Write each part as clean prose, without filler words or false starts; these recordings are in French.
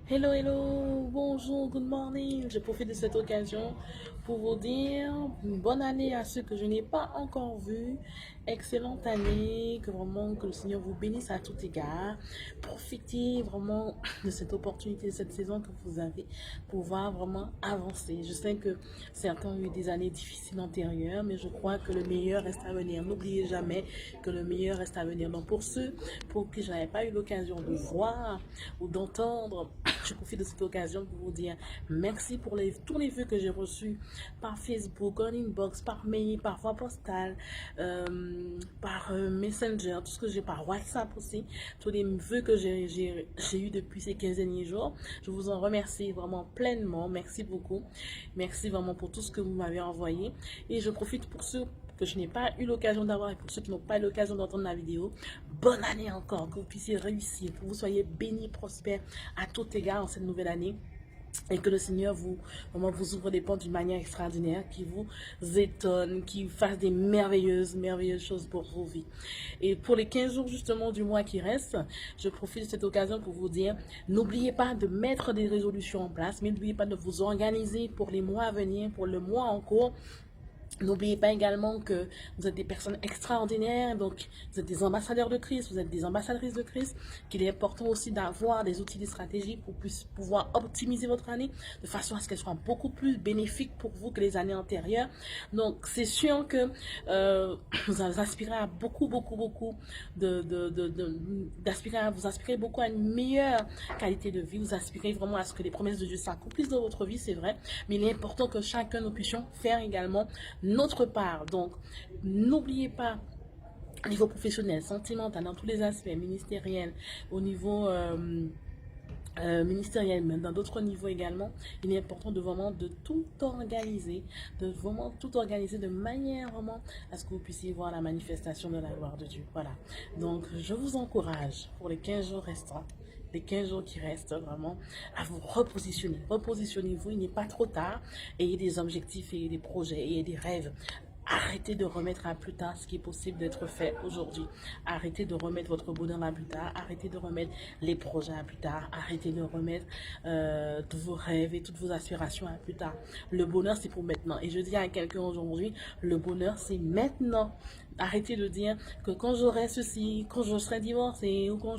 Hello, hello, bonjour, good morning. Je profite de cette occasion pour vous dire une bonne année à ceux que je n'ai pas encore vus. Excellente année, que vraiment que le Seigneur vous bénisse à tout égard. Profitez vraiment de cette opportunité, de cette saison que vous avez pour pouvoir vraiment avancer. Je sais que certains ont eu des années difficiles antérieures, mais je crois que le meilleur reste à venir. N'oubliez jamais que le meilleur reste à venir. Donc pour ceux pour qui je n'avais pas eu l'occasion de voir ou d'entendre, je profite de cette occasion pour vous dire merci pour tous les vœux que j'ai reçus par Facebook, en inbox, par mail, par voie postale, par Messenger, tout ce que j'ai par WhatsApp aussi, tous les vœux que j'ai eu depuis ces 15 derniers jours. Je vous en remercie vraiment pleinement. Merci beaucoup. Merci vraiment pour tout ce que vous m'avez envoyé. Et je profite pour ceux que je n'ai pas eu l'occasion d'avoir et pour ceux qui n'ont pas eu l'occasion d'entendre la vidéo, bonne année encore, que vous puissiez réussir, que vous soyez bénis, prospères à tout égard en cette nouvelle année. Et que le Seigneur vraiment vous ouvre des portes d'une manière extraordinaire, qui vous étonne, qui fasse des merveilleuses choses pour vos vies. Et pour les 15 jours justement du mois qui reste, je profite de cette occasion pour vous dire, n'oubliez pas de mettre des résolutions en place, mais n'oubliez pas de vous organiser pour les mois à venir, pour le mois en cours. N'oubliez pas également que vous êtes des personnes extraordinaires, donc vous êtes des ambassadeurs de Christ, vous êtes des ambassadrices de Christ, qu'il est important aussi d'avoir des outils, des stratégies pour pouvoir optimiser votre année de façon à ce qu'elle soit beaucoup plus bénéfique pour vous que les années antérieures. Donc c'est sûr que vous aspirez à d'aspirer à vous aspirez beaucoup à une meilleure qualité de vie, vous aspirez vraiment à ce que les promesses de Dieu s'accomplissent dans votre vie, c'est vrai, mais il est important que chacun nous puissions faire également notre part. Donc, n'oubliez pas, au niveau professionnel, sentimental, dans tous les aspects, ministériels, au niveau ministériel, mais dans d'autres niveaux également, il est important de vraiment de tout organiser, de manière vraiment à ce que vous puissiez voir la manifestation de la gloire de Dieu. Voilà. Donc, je vous encourage pour les 15 jours restants, les 15 jours qui restent, vraiment, à vous repositionner. Repositionnez-vous, il n'est pas trop tard. Ayez des objectifs, ayez des projets, ayez des rêves. Arrêtez de remettre à plus tard ce qui est possible d'être fait aujourd'hui. Arrêtez de remettre votre bonheur à plus tard. Arrêtez de remettre les projets à plus tard. Arrêtez de remettre tous vos rêves et toutes vos aspirations à plus tard. Le bonheur, c'est pour maintenant. Et je dis à quelqu'un aujourd'hui, le bonheur, c'est maintenant. Arrêtez de dire que quand j'aurai ceci, quand je serai divorcé ou quand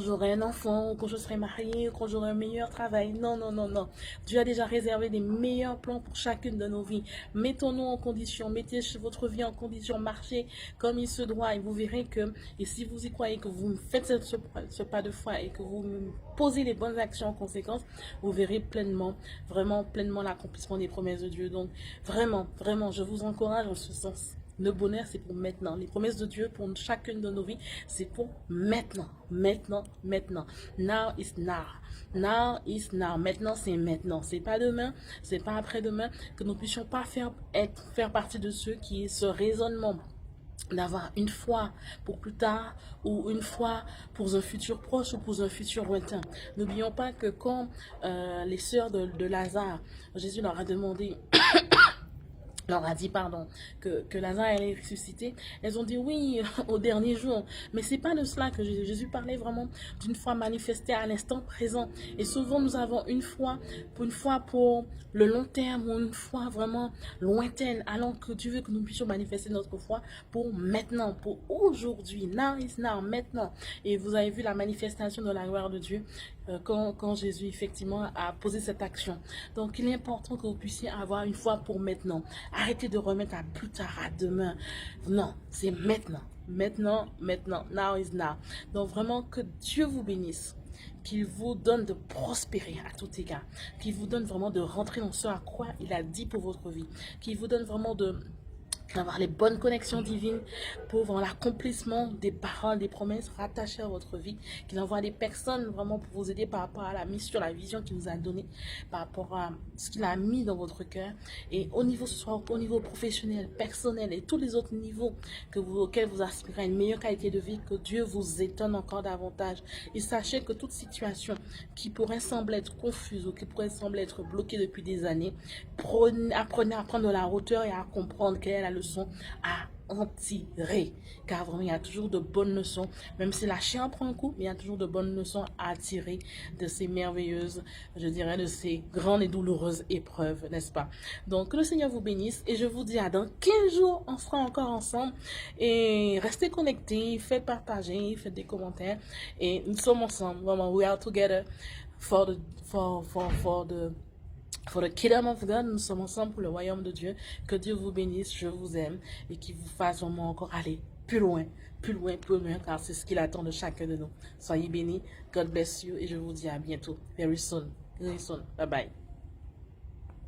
j'aurai un enfant, quand je serai mariée, quand j'aurai un meilleur travail. Non, non, non, non. Dieu a déjà réservé des meilleurs plans pour chacune de nos vies. Mettons-nous en condition, mettez votre vie en condition, marchez comme il se doit et vous verrez que, et si vous y croyez, que vous faites ce pas de foi et que vous posez les bonnes actions en conséquence, vous verrez pleinement, vraiment pleinement l'accomplissement des promesses de Dieu. Donc, vraiment, vraiment, je vous encourage en ce sens. Le bonheur, c'est pour maintenant. Les promesses de Dieu pour chacune de nos vies, c'est pour maintenant. Maintenant, maintenant. Now is now. Now is now. Maintenant, c'est maintenant. C'est pas demain, c'est pas après-demain. Que nous puissions pas faire partie de ceux qui aient ce raisonnement d'avoir une foi pour plus tard ou une foi pour un futur proche ou pour un futur lointain. N'oublions pas que quand les sœurs de Lazare, Jésus leur a demandé leur a dit pardon que Lazare allait ressusciter, elles ont dit oui au dernier jour, mais c'est pas de cela que Jésus parlait, vraiment d'une foi manifestée à l'instant présent. Et souvent nous avons une foi pour le long terme ou une foi vraiment lointaine, alors que Dieu veut que nous puissions manifester notre foi pour maintenant, pour aujourd'hui. Now is now, maintenant. Et vous avez vu la manifestation de la gloire de Dieu quand Jésus effectivement a posé cette action. Donc il est important que vous puissiez avoir une foi pour maintenant. Arrêtez de remettre à plus tard, à demain. Non, c'est maintenant. Maintenant, maintenant. Now is now. Donc vraiment que Dieu vous bénisse. Qu'il vous donne de prospérer à tout égard. Qu'il vous donne vraiment de rentrer dans ce à quoi il a dit pour votre vie. Qu'il vous donne vraiment d'avoir les bonnes connexions divines pour l'accomplissement des paroles, des promesses rattachées à votre vie, qu'il envoie des personnes vraiment pour vous aider par rapport à la mission, la vision qu'il nous a donnée, par rapport à ce qu'il a mis dans votre cœur, et au niveau, ce soit au niveau professionnel, personnel et tous les autres niveaux auxquels vous aspirez à une meilleure qualité de vie, que Dieu vous étonne encore davantage. Et sachez que toute situation qui pourrait sembler être confuse ou qui pourrait sembler être bloquée depuis des années, apprenez à prendre de la hauteur et à comprendre quelle est la leçon à en tirer. Car vraiment, il y a toujours de bonnes leçons. Même si la chair prend un coup, mais il y a toujours de bonnes leçons à tirer de ces merveilleuses, je dirais, de ces grandes et douloureuses épreuves, n'est-ce pas? Donc, que le Seigneur vous bénisse et je vous dis à dans 15 jours, on sera encore ensemble. Et restez connectés, faites partager, faites des commentaires. Et nous sommes ensemble. Vraiment, we are together for the, for the kingdom of God. Nous sommes ensemble pour le royaume de Dieu. Que Dieu vous bénisse, je vous aime et qu'il vous fasse vraiment encore aller plus loin, plus loin, plus loin, car c'est ce qu'il attend de chacun de nous. Soyez bénis, God bless you et je vous dis à bientôt. Very soon. Very soon. Bye bye.